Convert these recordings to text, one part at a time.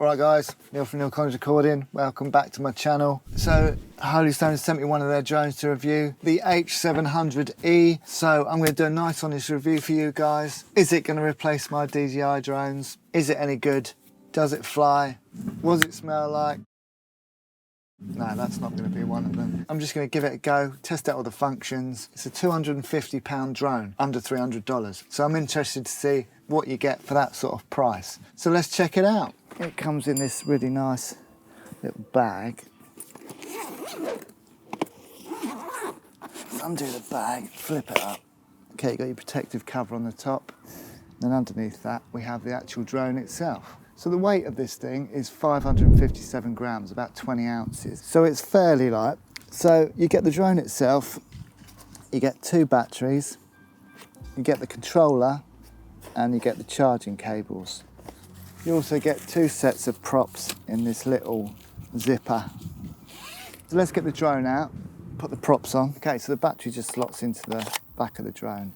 Alright guys, Neil from Neil Collins Recording. Welcome back to my channel. So Holystone has sent me one of their drones to review, the H700E. So I'm going to do a nice honest review for you guys. Is it going to replace my DJI drones? Is it any good? Does it fly? What does it smell like? No, that's not going to be one of them. I'm just going to give it a go, test out all the functions. It's a £250 drone, under $300. So I'm interested to see what you get for that sort of price. So let's check it out. It comes in this really nice little bag. Undo the bag, flip it up. Okay, you've got your protective cover on the top. Then underneath that, we have the actual drone itself. So the weight of this thing is 557 grams, about 20 ounces. So it's fairly light. So you get the drone itself, you get two batteries, you get the controller, and you get the charging cables. You also get two sets of props in this little zipper. So let's get the drone out, put the props on. Okay, so the battery just slots into the back of the drone.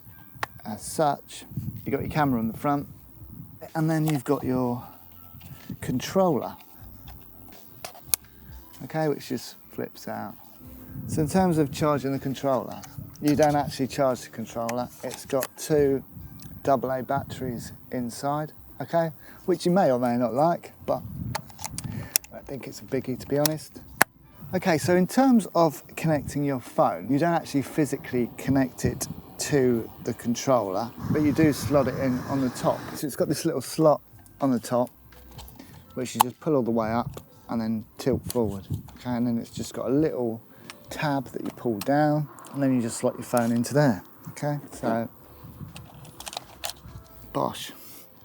As such, you've got your camera on the front, and then you've got your controller, okay, which just flips out. So in terms of charging the controller, you don't actually charge the controller. It's got two AA batteries inside, okay, which you may or may not like, but I think it's a biggie, to be honest. Okay, so in terms of connecting your phone, you don't actually physically connect it to the controller, but you do slot it in on the top. So it's got this little slot on the top, which you just pull all the way up and then tilt forward. Okay, and then it's just got a little tab that you pull down, and then you just slot your phone into there. Okay, so bosh.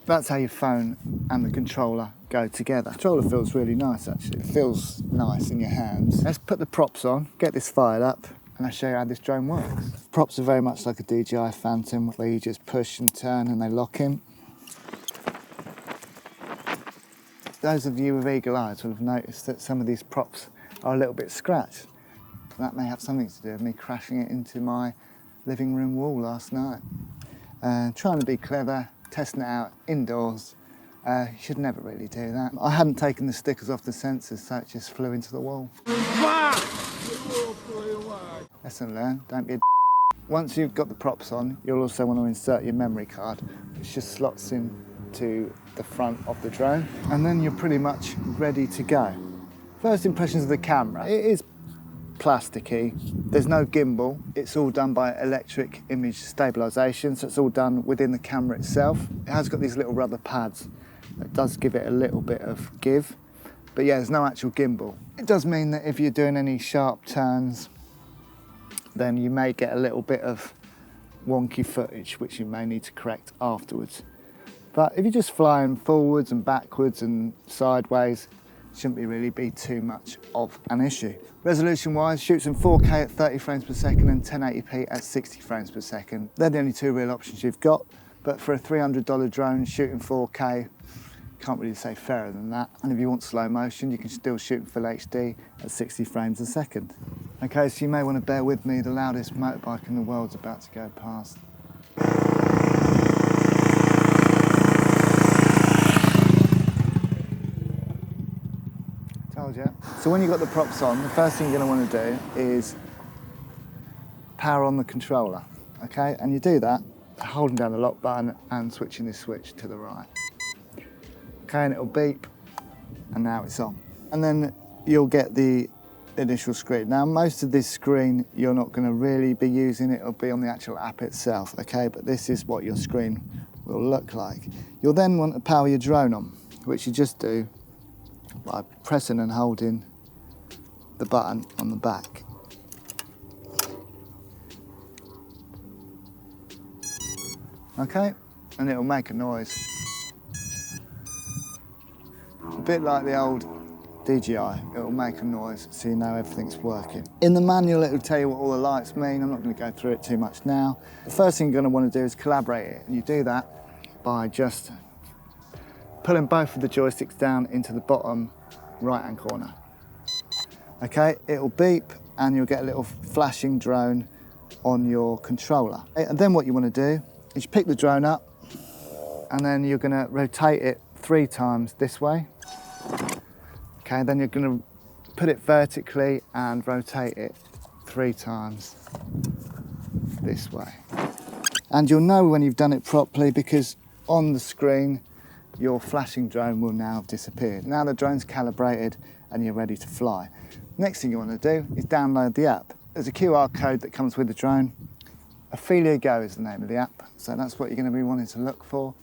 That's how your phone and the controller go together. The controller feels really nice, actually. It feels nice in your hands. Let's put the props on, get this fired up, and I'll show you how this drone works. Props are very much like a DJI Phantom, where you just push and turn and they lock in. Those of you with eagle eyes will have noticed that some of these props are a little bit scratched. That may have something to do with me crashing it into my living room wall last night. Trying to be clever, testing it out indoors. You should never really do that. I hadn't taken the stickers off the sensors, so it just flew into the wall. Lesson learned, don't be a Once you've got the props on, you'll also want to insert your memory card, which just slots in to the front of the drone, and then you're pretty much ready to go. First impressions of the camera. It is plasticky. There's no gimbal. It's all done by electric image stabilization, so it's all done within the camera itself. It has got these little rubber pads that does give it a little bit of give, but yeah, there's no actual gimbal. It does mean that if you're doing any sharp turns, then you may get a little bit of wonky footage, which you may need to correct afterwards. But if you're just flying forwards and backwards and sideways, it shouldn't really be too much of an issue. Resolution wise, shoots in 4K at 30 frames per second and 1080p at 60 frames per second. They're the only two real options you've got, but for a $300 drone shooting 4K, can't really say fairer than that. And if you want slow motion, you can still shoot in full HD at 60 frames a second. Okay, so you may want to bear with me, the loudest motorbike in the world's about to go past. Told you. So when you've got the props on, the first thing you're going to want to do is power on the controller, okay? And you do that holding down the lock button and switching this switch to the right. Okay, and it'll beep, and now it's on. And then you'll get the initial screen. Now, most of this screen, you're not going to really be using. It'll be on the actual app itself, okay? But this is what your screen will look like. You'll then want to power your drone on, which you just do by pressing and holding the button on the back. Okay, and it'll make a noise. A bit like the old DJI, it'll make a noise so you know everything's working. In the manual, it'll tell you what all the lights mean. I'm not going to go through it too much now. The first thing you're going to want to do is collaborate it, and you do that by just pulling both of the joysticks down into the bottom right-hand corner. Okay, it'll beep and you'll get a little flashing drone on your controller. And then what you want to do is you pick the drone up, and then you're going to rotate it 3 times this way. Okay, then you're going to put it vertically and rotate it 3 times this way. And you'll know when you've done it properly because on the screen your flashing drone will now have disappeared. Now the drone's calibrated and you're ready to fly. Next thing you want to do is download the app. There's a QR code that comes with the drone. Ophelia Go is the name of the app, so that's what you're going to be wanting to look for.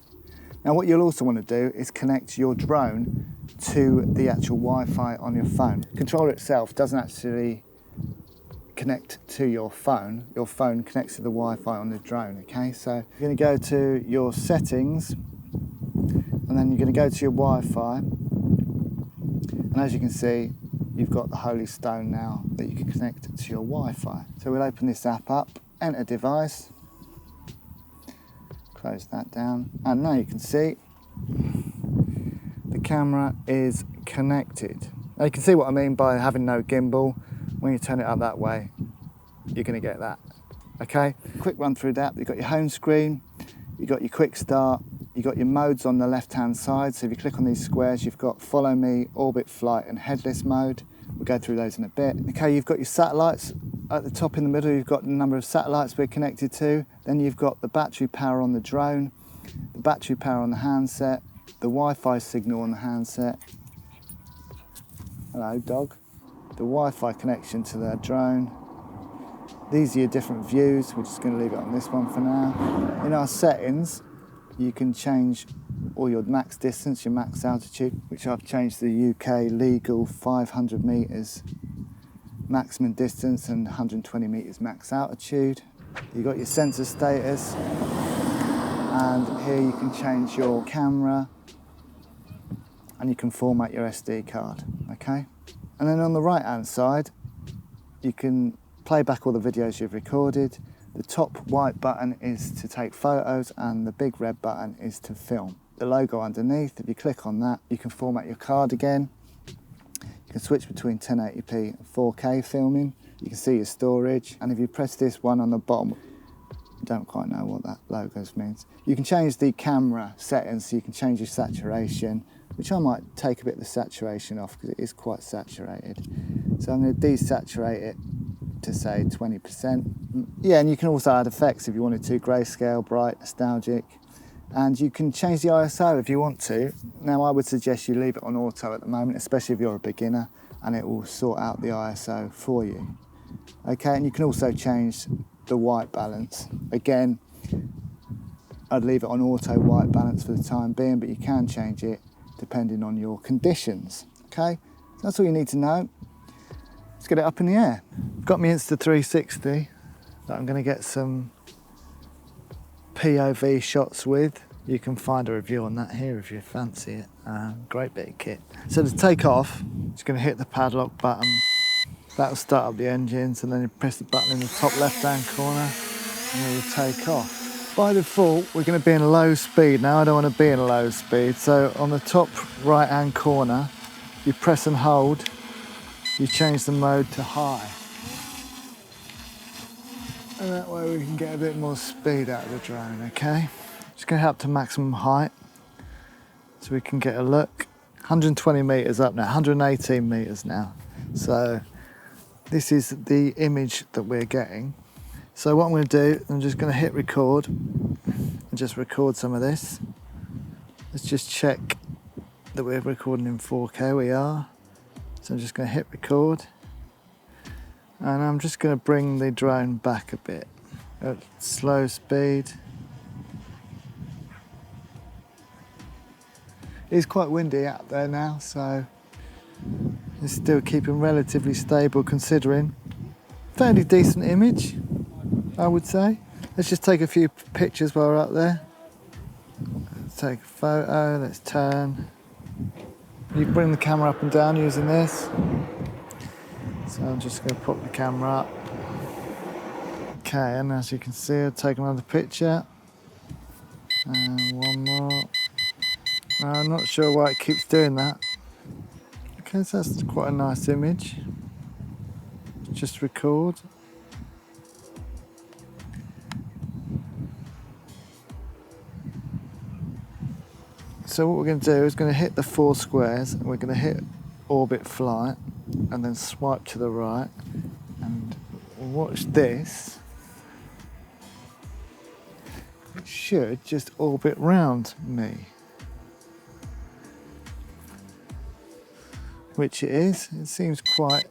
Now what you'll also want to do is connect your drone to the actual Wi-Fi on your phone. The controller itself doesn't actually connect to your phone connects to the Wi-Fi on the drone, okay? So you're going to go to your settings and then you're going to go to your Wi-Fi, and as you can see you've got the Holystone now that you can connect to your Wi-Fi. So we'll open this app up, enter device, close that down, and now you can see the camera is connected. Now you can see what I mean by having no gimbal. When you turn it up that way, you're going to get that. Okay, quick run through that. You've got your home screen, you've got your quick start, you've got your modes on the left hand side. So if you click on these squares, you've got follow me, orbit, flight and headless mode. We'll go through those in a bit. Okay, you've got your satellites at the top in the middle. You've got the number of satellites we're connected to. Then you've got the battery power on the drone, the battery power on the handset, the Wi-Fi signal on the handset. Hello, dog. The Wi-Fi connection to the drone. These are your different views. We're just going to leave it on this one for now. In our settings, you can change all your max distance, your max altitude, which I've changed to the UK legal 500 metres maximum distance and 120 metres max altitude. You've got your sensor status, and here you can change your camera and you can format your SD card, okay? And then on the right hand side, you can play back all the videos you've recorded. The top white button is to take photos and the big red button is to film. The logo underneath, if you click on that, you can format your card again. You can switch between 1080p and 4K filming. You can see your storage. And if you press this one on the bottom, I don't quite know what that logo means. You can change the camera settings, so you can change your saturation, which I might take a bit of the saturation off because it is quite saturated. So I'm going to desaturate it to say 20%. Yeah, and you can also add effects if you wanted to, grayscale, bright, nostalgic. And you can change the ISO if you want to. Now I would suggest you leave it on auto at the moment, especially if you're a beginner, and it will sort out the ISO for you. Okay, and you can also change the white balance. Again, I'd leave it on auto white balance for the time being, but you can change it depending on your conditions. Okay, so that's all you need to know. Let's get it up in the air. I've got my Insta360 that I'm going to get some POV shots with. You can find a review on that here if you fancy it. Great bit of kit. So to take off, just going to hit the padlock button. That'll start up the engines, and then you press the button in the top left hand corner and it will take off. By default, we're going to be in low speed. Now I don't want to be in low speed, so on the top right hand corner, you press and hold, you change the mode to high. And that way we can get a bit more speed out of the drone, okay? Just going to up to maximum height so we can get a look. 120 metres up now, 118 metres now. So this is the image that we're getting. So what I'm going to do, I'm just going to hit record and just record some of this. Let's just check that we're recording in 4K. We are. So I'm just going to hit record. And I'm just going to bring the drone back a bit at slow speed. It's quite windy out there now, so it's still keeping relatively stable considering. Fairly decent image, I would say. Let's just take a few pictures while we're up there. Let's take a photo, let's turn. You can bring the camera up and down using this. So I'm just going to put the camera up. Okay, and as you can see, I'll take another picture. And one more. I'm not sure why it keeps doing that. Okay, so that's quite a nice image. Just record. So what we're going to do is going to hit the 4 squares, and we're going to hit orbit flight and then swipe to the right and watch this. It should just orbit round me. Which it is. It seems quite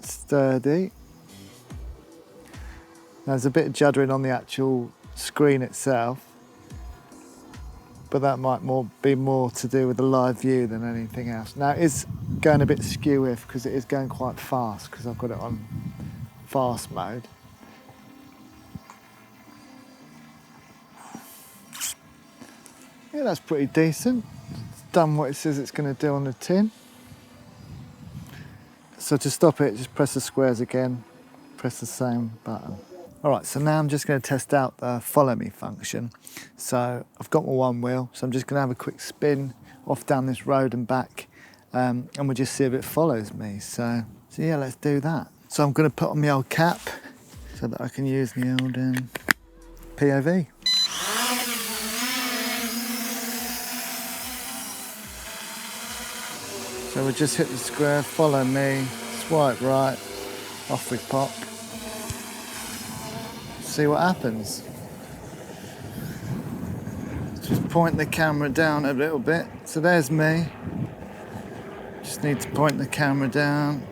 sturdy. There's a bit of juddering on the actual screen itself, but that might be more to do with the live view than anything else. Now it is going a bit skew-if because it is going quite fast because I've got it on fast mode. Yeah, that's pretty decent. It's done what it says it's going to do on the tin. So to stop it, just press the squares again, press the same button. All right, so now I'm just going to test out the follow me function. So I've got my one wheel, so I'm just going to have a quick spin off down this road and back, and we'll just see if it follows me. So yeah, let's do that. So I'm going to put on my old cap so that I can use the old POV. So we'll just hit the square, follow me, swipe right, off we pop. See what happens. Just point the camera down a little bit. So there's me. Just need to point the camera down.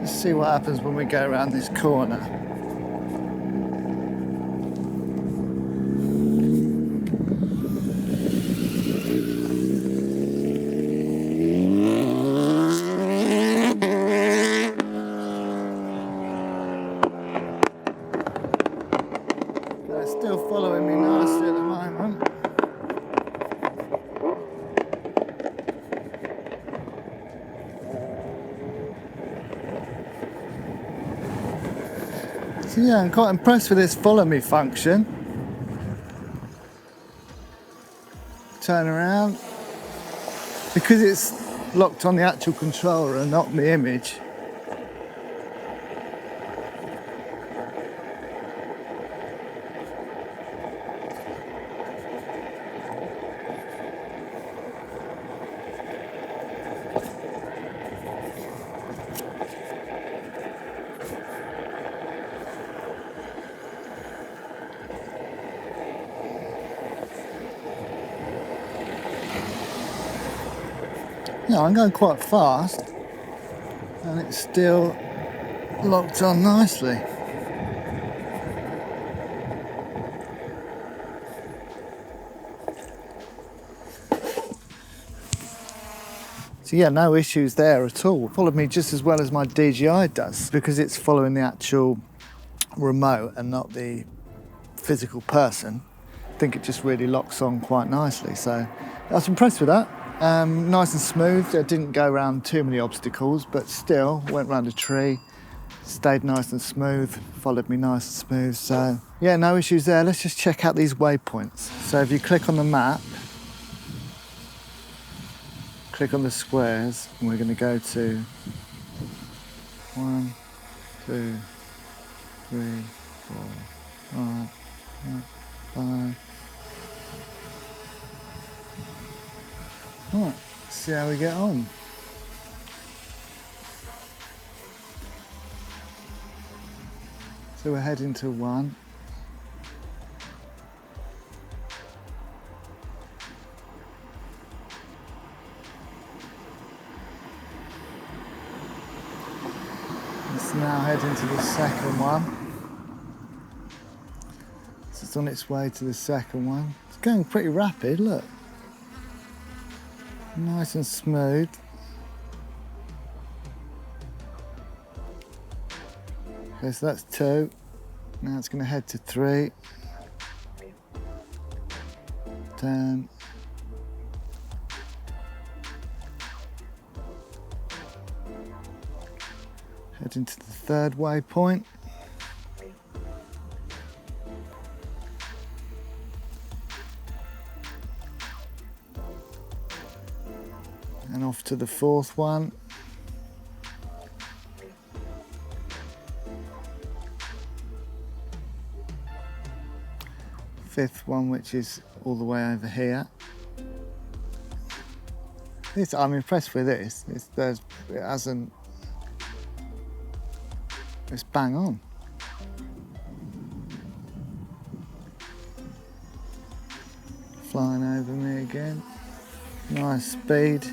Just see what happens when we go around this corner. Still following me nicely at the moment. So yeah, I'm quite impressed with this follow me function. Turn around. Because it's locked on the actual controller and not the image, yeah, I'm going quite fast and it's still locked on nicely. So yeah, no issues there at all. Followed me just as well as my DJI does because it's following the actual remote and not the physical person. I think it just really locks on quite nicely. So I was impressed with that. Nice and smooth. I didn't go around too many obstacles, but still went round a tree, stayed nice and smooth, followed me nice and smooth. So yeah, no issues there. Let's just check out these waypoints. So if you click on the map, click on the squares, and we're going to go to 1, 2, 3, 4, 5, 5. Right, let's see how we get on. So we're heading to 1. Let's now head into the second one. So it's on its way to the second one. It's going pretty rapid, look. Nice and smooth. Okay, so that's 2. Now it's going to head to 3. 10. Head into the third waypoint. And off to the fourth one. fifth one, which is all the way over here. I'm impressed with this. It hasn't. It's bang on. Flying over me again. Nice speed.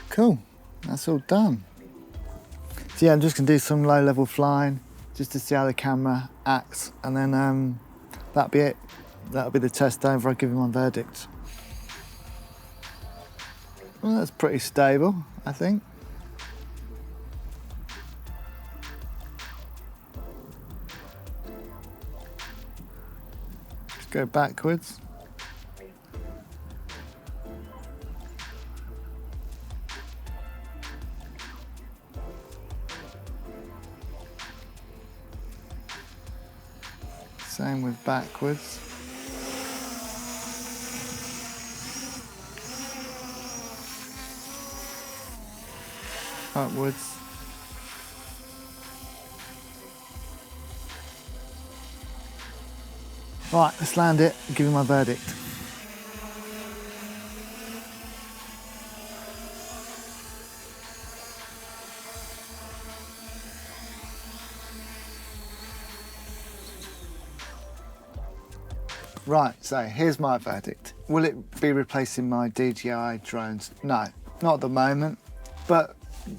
Cool, that's all done. So yeah, I'm just gonna do some low level flying just to see how the camera acts, and then that'll be it. That'll be the test over. I'll give you my verdict. Well, that's pretty stable, I think. Let's go backwards. Same with backwards. Upwards. Right, let's land it and give you my verdict. Right, so here's my verdict. Will it be replacing my DJI drones? No, not at the moment. But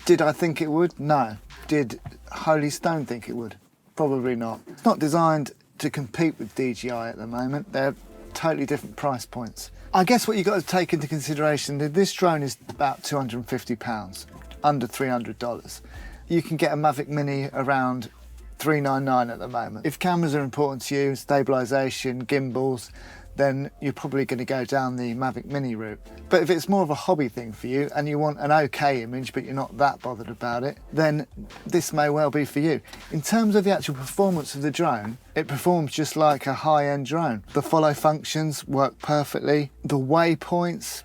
did I think it would? No. Did Holystone think it would? Probably not. It's not designed to compete with DJI at the moment. They're totally different price points. I guess what you've got to take into consideration that this drone is about £250, under $300. You can get a Mavic Mini around $399 at the moment. If cameras are important to you, stabilisation, gimbals, then you're probably going to go down the Mavic Mini route. But if it's more of a hobby thing for you and you want an okay image but you're not that bothered about it, then this may well be for you. In terms of the actual performance of the drone, it performs just like a high-end drone. The follow functions work perfectly. The waypoints,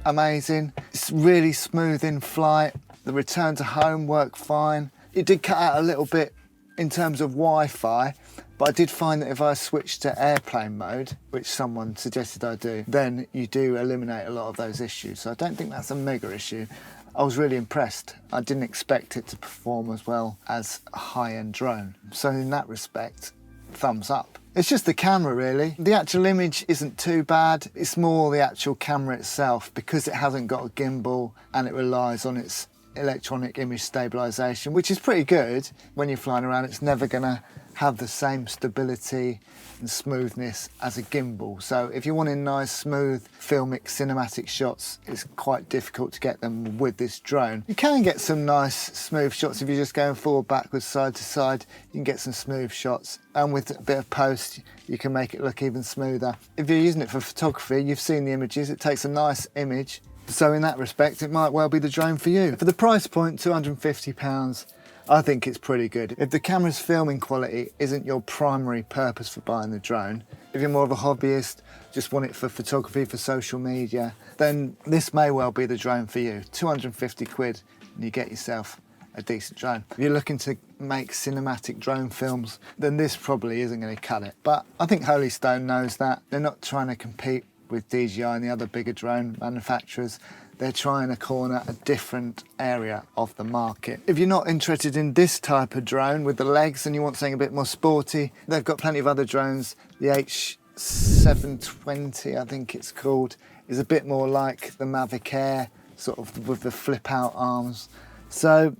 amazing. It's really smooth in flight. The return to home worked fine. It did cut out a little bit in terms of Wi-Fi, but I did find that if I switched to airplane mode, which someone suggested I do, then you do eliminate a lot of those issues. So I don't think that's a mega issue. I was really impressed. I didn't expect it to perform as well as a high-end drone. So in that respect, thumbs up. It's just the camera really. The actual image isn't too bad. It's more the actual camera itself, because it hasn't got a gimbal and it relies on its electronic image stabilisation, which is pretty good. When you're flying around, it's never gonna have the same stability and smoothness as a gimbal. So if you're wanting nice, smooth, filmic, cinematic shots, it's quite difficult to get them with this drone. You can get some nice, smooth shots if you're just going forward, backwards, side to side. You can get some smooth shots, and with a bit of post, you can make it look even smoother. If you're using it for photography, you've seen the images, it takes a nice image. So in that respect, it might well be the drone for you. For the price point, £250, I think it's pretty good. If the camera's filming quality isn't your primary purpose for buying the drone, if you're more of a hobbyist, just want it for photography, for social media, then this may well be the drone for you. 250 quid and you get yourself a decent drone. If you're looking to make cinematic drone films, then this probably isn't going to cut it. But I think Holystone knows that. They're not trying to compete with DJI and the other bigger drone manufacturers. They're trying to corner a different area of the market. If you're not interested in this type of drone with the legs and you want something a bit more sporty, they've got plenty of other drones. The H720, I think it's called, is a bit more like the Mavic Air, sort of with the flip out arms. So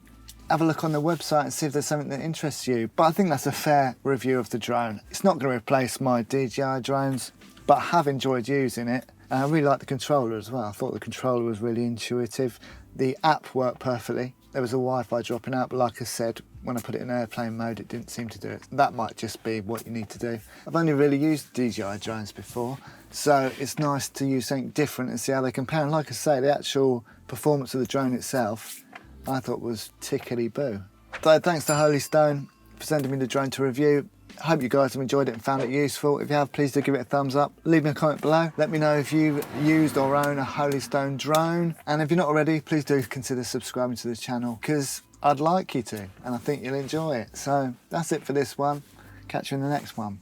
have a look on the website and see if there's something that interests you. But I think that's a fair review of the drone. It's not going to replace my DJI drones, but I have enjoyed using it. And I really like the controller as well. I thought the controller was really intuitive. The app worked perfectly. There was a Wi-Fi dropping out, but like I said, when I put it in airplane mode, it didn't seem to do it. That might just be what you need to do. I've only really used DJI drones before, so it's nice to use something different and see how they compare. And like I say, the actual performance of the drone itself, I thought was tickety-boo. So thanks to Holystone for sending me the drone to review. I hope you guys have enjoyed it and found it useful. If you have, please do give it a thumbs up. Leave me a comment below. Let me know if you've used or own a Holystone drone. And if you're not already, please do consider subscribing to the channel, because I'd like you to, and I think you'll enjoy it. So that's it for this one. Catch you in the next one.